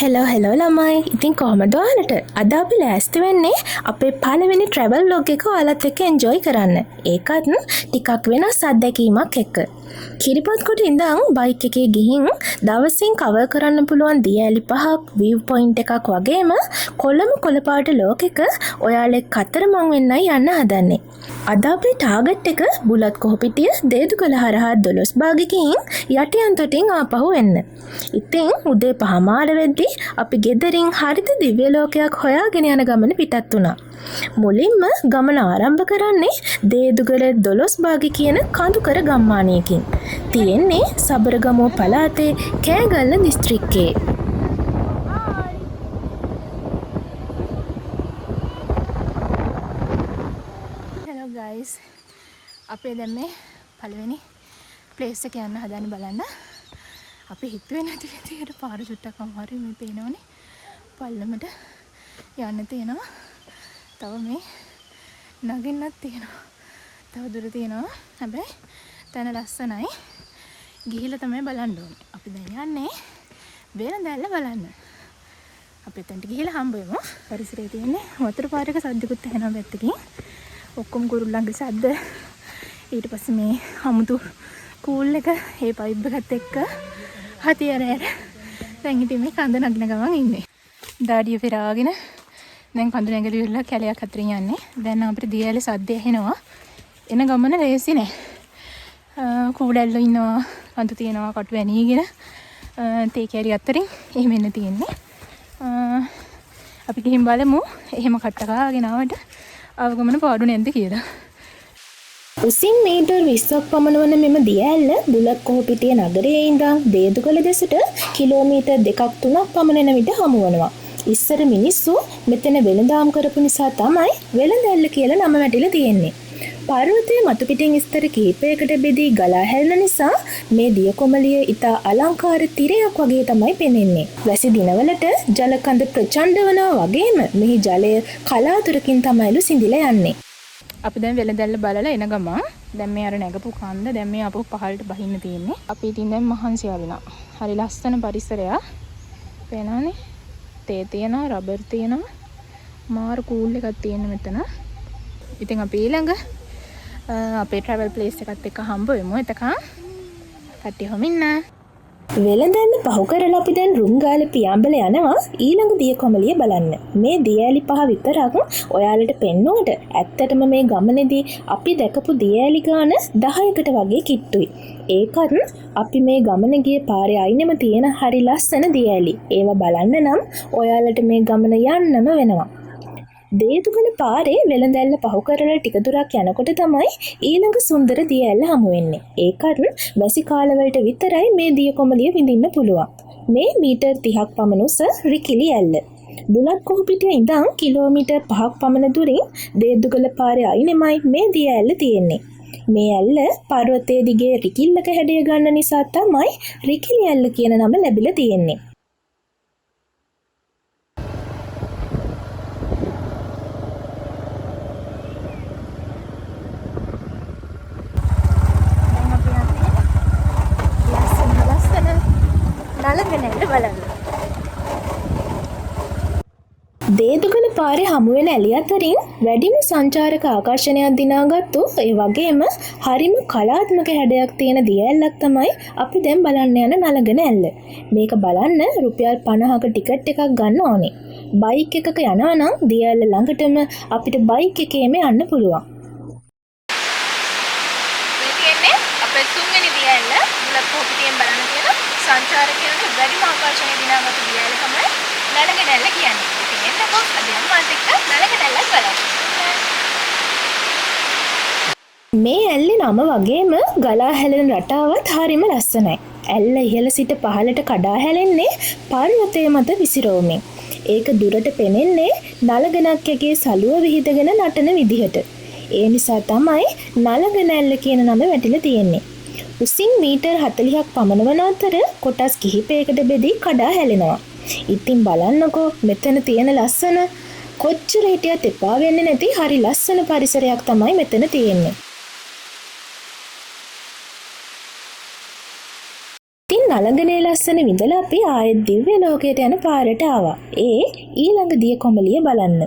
Hello ළමයි. ඉතින් කොහමද ඔයාලට? අද අපි ලෑස්ති වෙන්නේ අපේ පළවෙනි travel vlog එක ඔයාලත් එක්ක enjoy කරන්න. ඒකත් ටිකක් වෙනස් අත්දැකීමක් එක්ක. කිරිපත්කොට ඉඳන් බයික් එකේ ගිහින් දවසින් කවර් කරන්න පුළුවන් දියඇලි 5ක් view point එකක් වගේම කොළඹ කොළපාට ලෝකෙක ඔයාලා එක්ක අතර මං වෙන්නයි යන්න හදන්නේ. අද අපේ ටාගට් එක බුලත් කොහොපිටිය දේදුගල හරහා 12 භාගයකින් යටියන් තොටින් ආපහු එන්න. ඉතින් උදේ 5:00 වෙද්දී අපි ගෙදරින් හරිත දිව්‍ය ලෝකයක් හොයාගෙන යන ගමන පිටත් වුණා. මුලින්ම ගමන ආරම්භ කරන්නේ දේදුගල 12 භාගය කියන කඳුකර ගම්මානයකින්. තියෙන්නේ සබරගමුව පළාතේ කෑගල්ල දිස්ත්‍රික්කයේ. Hello guys. අපේ දැන් මේ පළවෙනි ප්ලේස් එක යන්න හදන්නේ බලන්න. අපි හිතුවේ නැති විදිහට පාර චුට්ටක් අමාරුයි මේ පේනවනේ. පල්ලමට යන්න තියෙනවා. තව මේ නගින්නත් තියෙනවා. තව දුර තියෙනවා. හැබැයි තැන ලස්සනයි. ගිහිල්ලා තමයි බලන්න ඕනේ. අපි දැන් යන්නේ වෙළඳැල්ල බලන්න. අපි එතනට ගිහිල්ලා හම්බ වෙමු. පරිසරයේ තියෙන්නේ වතුර පාරක සද්දකුත් ඇහෙනවා පැත්තකින්. ඔක්කොම කුරුල්ලන්ගේ සද්ද. ඊට පස්සේ මේ අමුතු කූල් එක ඒ පයිප් එකත් එක්ක හතියරේ දැන් ඉතින් මේ කඳ නගින ගමන් ඉන්නේ. දාඩිය පෙරාගෙන දැන් කඳු නැගලි වල කැලයක් අතරින් යන්නේ. දැන් අපිට දියඇලි සද්ද ඇහෙනවා. එන ගමන ලේසි නෑ. කූඩැල්ලෝ ඉන්නවා, කඳු තියෙනවා, කටු වැනීගෙන තේ කැලි අතරින් එහෙම එන්න තියෙන්නේ. අපි ගිහින් බලමු එහෙම කට්ටකාගෙන ආවට අවගමන පාඩු නැද්ද කියලා. උසින් මීටර් 20ක් පමණ වන මෙම දියඇල්ල බුලත් කොහොපිටිය නගරයේ ඉඳන් දේදුගල දෙසට කිලෝමීටර් 2-3ක් පමණ යන විට හමු වෙනවා. ඉස්සර මිනිස්සු මෙතන වෙළඳාම් කරපු නිසා තමයි වෙළඳැල්ල කියලා නම වැටිලා තියෙන්නේ. පර්වතයේ මතු පිටින් ස්තර කිහිපයකට බෙදී ගලා හැලෙන නිසා මේ දිය කොමලිය ඉතා අලංකාර තිරයක් වගේ තමයි පෙනෙන්නේ. වැසි දිනවලට ජල කඳ ප්‍රචණ්ඩ වනවා වගේම මෙහි ජලය කලාතුරකින් තමයිලු සිඳිලා යන්නේ. අපි දැන් වෙළඳැල්ල බලලා එන ගමන් දැන් මේ අර නැගපු කන්ද දැන් මේ අපු පහළට බහින්න තියෙන්නේ. අපි ඉතින් දැන් මහන්සි ආවිනා. හරි ලස්සන පරිසරයක්. පේනවනේ. තේ තියෙනවා, රබර් තියෙනවා. මාර කූල් එකක් තියෙන මෙතන. ඉතින් අපි ඊළඟ අපේ travel place එකත් එක්ක හම්බ වෙමු. එතකන් කට්ටිය හොමින්න. වෙළඳැල්ල පහු කරලා අපි දැන් රුංගාල පියාඹල යනවා ඊළඟ දිය කොමලිය බලන්න. මේ දියඇලි 5 විතරක් ඔයාලට පෙන්නුවට ඇත්තටම මේ ගමනේදී අපි දැකපු දියඇලි ගාන 10කට වගේ කිට්ටුයි. ඒකත් අපි මේ ගමන ගිය පාරේ අයිනෙම තියෙන හරි ලස්සන දියඇලි. ඒව බලන්න නම් ඔයාලට මේ ගමන යන්නම වෙනවා. දේදුගල පාරේ වෙළඳැල්ල පහු කරලා ටික දුරක් යනකොට තමයි ඊළඟ සුන්දර දියඇල්ල හමු වෙන්නේ. ඒකත් වැසි කාලවලට විතරයි මේ දිය කොමලිය විඳින්න පුළුවන්. මේ මීටර් 30ක් පමණ උස රිකිලි ඇල්ල. බුලත් කොහොපිටිය ඉඳන් කිලෝමීටර් 5ක් පමණ දුරින් දේදුගල පාරේ අයිනෙමයි මේ දියඇල්ල තියෙන්නේ. මේ ඇල්ල පර්වතයේ දිගේ රිකිල්ලක හැඩය ගන්න නිසා තමයි රිකිලි ඇල්ල කියන නම ලැබිලා තියෙන්නේ. දේදුගල පාරේ හමු වෙන ඇලි අතරින් වැඩිම සංචාරක ආකර්ෂණයක් දිනාගත්තු ඒ වගේම හරිම කලාත්මක හැඩයක් තියෙන දියඇල්ලක් තමයි අපි දැන් බලන්න යන නලගන ඇල්ල. මේක බලන්න රුපියල් 50ක ටිකට් එකක් ගන්න ඕනේ. බයික් එකක යනවා නම් දියඇල්ල ළඟටම අපිට බයික් එකේම යන්න පුළුවන්. මේ කියන්නේ අපේ තුන්වෙනි දියඇල්ල බුලත් කොහොපිටියෙන් බලන්න තියෙන සංචාරකයන්ට වැඩිම ආකර්ෂණය දිනාගත්තු දියඇල්ල තමයි නලගන ඇල්ල කියන්නේ. මේ ඇල්ලේ නම වගේම ගලා හැලෙන රටාවත් හරිම ලස්සනයි. ඇල්ල ඉහළ සිට පහළට කඩා හැලෙන්නේ පර්වතය මත විසිරෝමින්. ඒක දුරට පෙනෙන්නේ නලගනක්කගේ සලුව විහිදගෙන නටන විදිහට. ඒ නිසා තමයි නලගන ඇල්ල කියන නම වැටිලා තියෙන්නේ. උසින් මීටර් 40ක් පමණ වන අතර කොටස් කිහිපයකට බෙදී කඩා හැලෙනවා. ඉතින් බලන්නකෝ මෙතන තියෙන ලස්සන කොච්චර හිටියත් එපා වෙන්නේ නැති හරි ලස්සන පරිසරයක් තමයි මෙතන තියෙන්නේ. ඉතින් නලගනේ ලස්සන විඳලා අපි ආයෙත් දිව්‍ය ලෝකයට යන පාරට ආවා. ඒ ඊළඟ දිය කොමලිය බලන්න.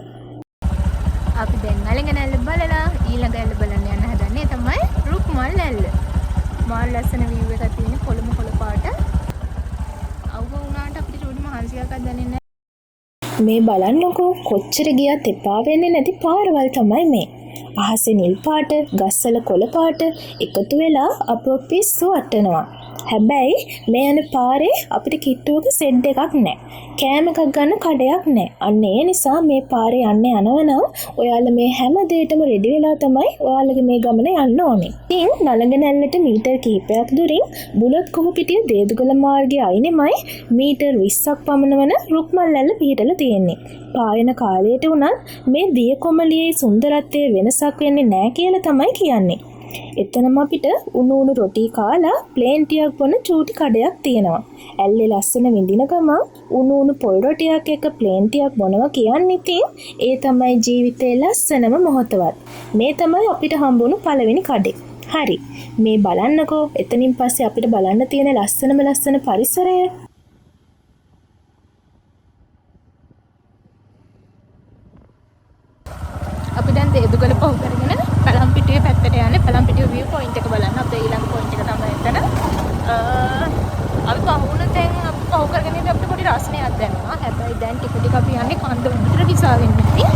අපි දැන් නලගනැල්ල බලලා ඊළඟ ඇල්ල බලන්න යන්න හදන්නේ තමයි රුක්මල් ඇල්ල. මාල් ලස්සන view එකක් තියෙන කොළම කොළ පාට. අවුව වුණාට අපිට චූටි මහන්සියක් දැනෙන්නේ නැහැ. මේ බලන්නකෝ කොච්චර ගියත් එපා වෙන්නේ නැති පාරවල් තමයි මේ. අහසේ නිල් පාට, ගස්වල කොළ පාට එකතු වෙලා අපව පිස්සු වටනවා. හැබැයි මේ යන පාරේ අපිට කිට්ටුවක සෙඩ් එකක් නැහැ. කෑම එකක් ගන්න කඩයක් නැහැ. අන්න ඒ නිසා මේ පාරේ යන්න යනවනම් ඔයාලා මේ හැම දෙයකටම රෙඩි වෙලා තමයි ඔයාලගේ මේ ගමන යන්න ඕනේ. ඉතින් නලගනැල්ලට මීටර් කිහිපයක් දුරින් බුලත් කොහුපිටිය දේදුගල මාර්ගයේ අයිනෙමයි මීටර් 20ක් පමණ වන රුක්මල් ඇල්ල පිහිටලා තියෙන්නේ. පායන කාලයට උනත් මේ දිය කොමලියේ සුන්දරත්වයේ වෙනසක් වෙන්නේ නැහැ කියලා තමයි කියන්නේ. එතනම අපිට උණු රොටි කාලා ප්ලේන් ටිකක් බොන චූටි කඩයක් තියෙනවා. ඇල්ලේ ලස්සන විඳින ගමන් උණු පොල් රොටියක් එක්ක ප්ලේන් ටිකක් බොනවා කියන්නේ ඉතින් ඒ තමයි ජීවිතේ ලස්සනම මොහොතවත්. මේ තමයි අපිට හම්බුණු පළවෙනි කඩේ. හරි. මේ බලන්නකෝ එතනින් පස්සේ අපිට බලන්න තියෙන ලස්සන පරිසරය. අපි දැන් දේදුගල පහු කරගෙන පළම්පිටියේ පැත්තට යන්නේ. පළම්පිටියේ view point එක බලන්න. අපේ ඊළඟ point එක තමයි එතන. අපි පහුන දැන් අපි පහු කරගෙන ඉඳි අපිට පොඩි රස්නයක් දැනෙනවා. හැබැයි දැන් ටික අපි යන්නේ කන්ද උඩට දිශාවෙන් ඉතින්.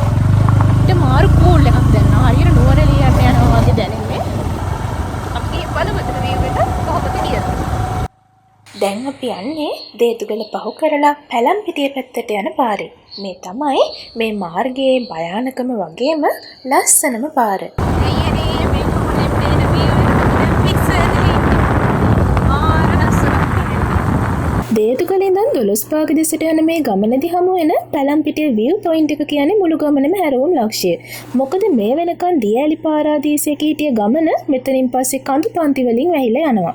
ඊට මාරු කූල් එකක් දැනෙනවා. හරියට නුවරඑළිය යනවා වගේ දැනෙන්නේ. අපි බලමු එතන view එක කොහොමද කියලා. දැන් අපි යන්නේ දේදුගල පහු කරලා පැලම්පිටිය පැත්තට යන පාරේ. මේ තමයි මේ මාර්ගයේ භයානකම වගේම ලස්සනම පාර. දේදුගල ඉඳන් දොළොස්පාග දෙසට යන මේ ගමනදී හමු වෙන පැලම්පිටිය view point එක කියන්නේ මුළු ගමනම හැරවුම් ලක්ෂ්‍යය. මොකද මේ වෙනකන් දියඇලි පාරාදීසයක හිටිය ගමන මෙතනින් පස්සේ කඳු පන්ති වලින් වැහිලා යනවා.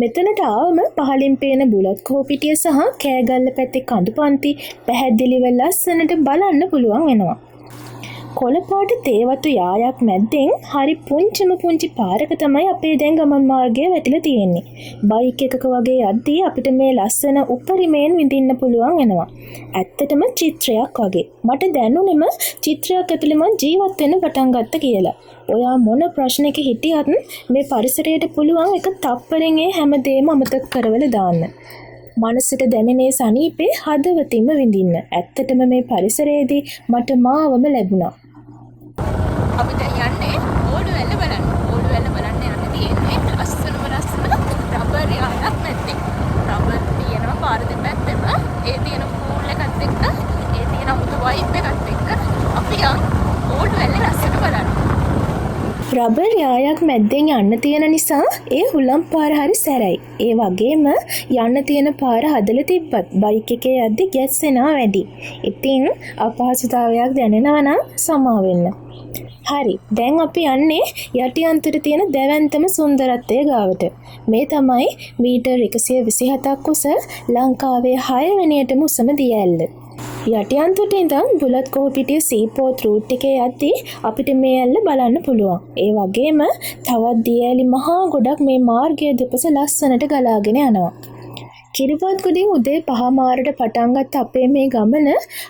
මෙතනට ආවම පහලින් පේන බුලත් කොහුපිටිය සහ කෑගල්ල පැත්තේ කඳු පන්ති පැහැදිලිව ලස්සනට බලන්න පුළුවන් වෙනවා. කොළපාට තේවතු යායක් මැද්දෙන් හරි පුංචි පාරක තමයි අපේ දැන් ගමන් මාර්ගය වැටිලා තියෙන්නේ. බයික් එකක වගේ යද්දී අපිට මේ ලස්සන උපරිමයෙන් විඳින්න පුළුවන් වෙනවා. ඇත්තටම චිත්‍රයක් වගේ. මට දැනුනේම චිත්‍රයක් ඇතුලේ මං ජීවත් වෙන්න පටන් ගත්ත කියලා. ඔයා මොන ප්‍රශ්නයක හිටියත් මේ පරිසරයට පුළුවන් එක තප්පරෙන් ඒ හැමදේම අමතක කරවල දාන්න. මනසට දැනෙනේ සනීපේ හදවතින්ම විඳින්න. ඇත්තටම මේ පරිසරයේදී මට මාවම ලැබුණා. අපි දැන් යන්නේ ඕඩුවැල්ල බලන්න. ඕඩුවැල්ල බලන්න යන්න තියෙන්නේ ලස්සන රබර් යායක් නැත්තේ. රබර් තියෙනවා පාර දෙපැත්තෙම. ඒ තියෙන පූල් එකත් එක්ක, ඒ තියෙන උඩ වයිප් එකත් එක්ක අපි ඕඩුවැල්ල ලස්සන බලන්න. රබර් යායක් මැද්දෙන් යන්න තියෙන නිසා ඒ හුලම් පාර හරි සැරයි. ඒ වගේම යන්න තියෙන පාර හදලා තිබ්බත් බයික් එකේ යද්දි ගැස්සෙනවා වැඩි. ඉතින් අපහසුතාවයක් දැනෙනවා නම් සමා වෙන්න. හරි. දැන් අපි යන්නේ යටි අන්තර තියෙන දැවැන්තම සුන්දරත්වයේ ගාවට. මේ තමයි මීටර් 127ක් උස ලංකාවේ 6 වෙනියටම උසම දියඇල්ල. යටි අන්තරට ඉඳන් බුලත් කොහුපිටිය සීපෝත් රූට් එකේ යද්දී අපිට මේ ඇල්ල බලන්න පුළුවන්. ඒ වගේම තවත් දියඇලි මහා ගොඩක් මේ මාර්ගය දෙපස ලස්සනට ගලාගෙන යනවා. කිරිබත්ගොඩින් උදේ 5 මාරට පටන් ගත්ත අපේ මේ ගමන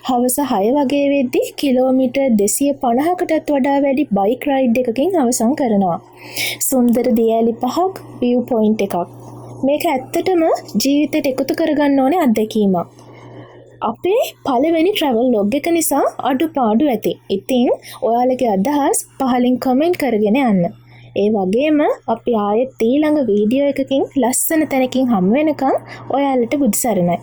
හවස 6 වගේ වෙද්දී කිලෝමීටර් 250කටත් වඩා වැඩි බයික් රයිඩ් එකකින් අවසන් කරනවා. සුන්දර දියඇලි 5ක් view point එකක්. මේක ඇත්තටම ජීවිතේට එකතු කරගන්න ඕනේ අත්දැකීමක්. අපේ පළවෙනි travel log එක නිසා අඩුපාඩු ඇති. ඉතින් ඔයාලගේ අදහස් පහලින් කමෙන්ට් කරගෙන යන්න. ඒ වගේම අපි ආයෙත් ඊළඟ වීඩියෝ එකකින් ලස්සන තැනකින් හමු වෙනකන් ඔයාලට බුදු සරණයි.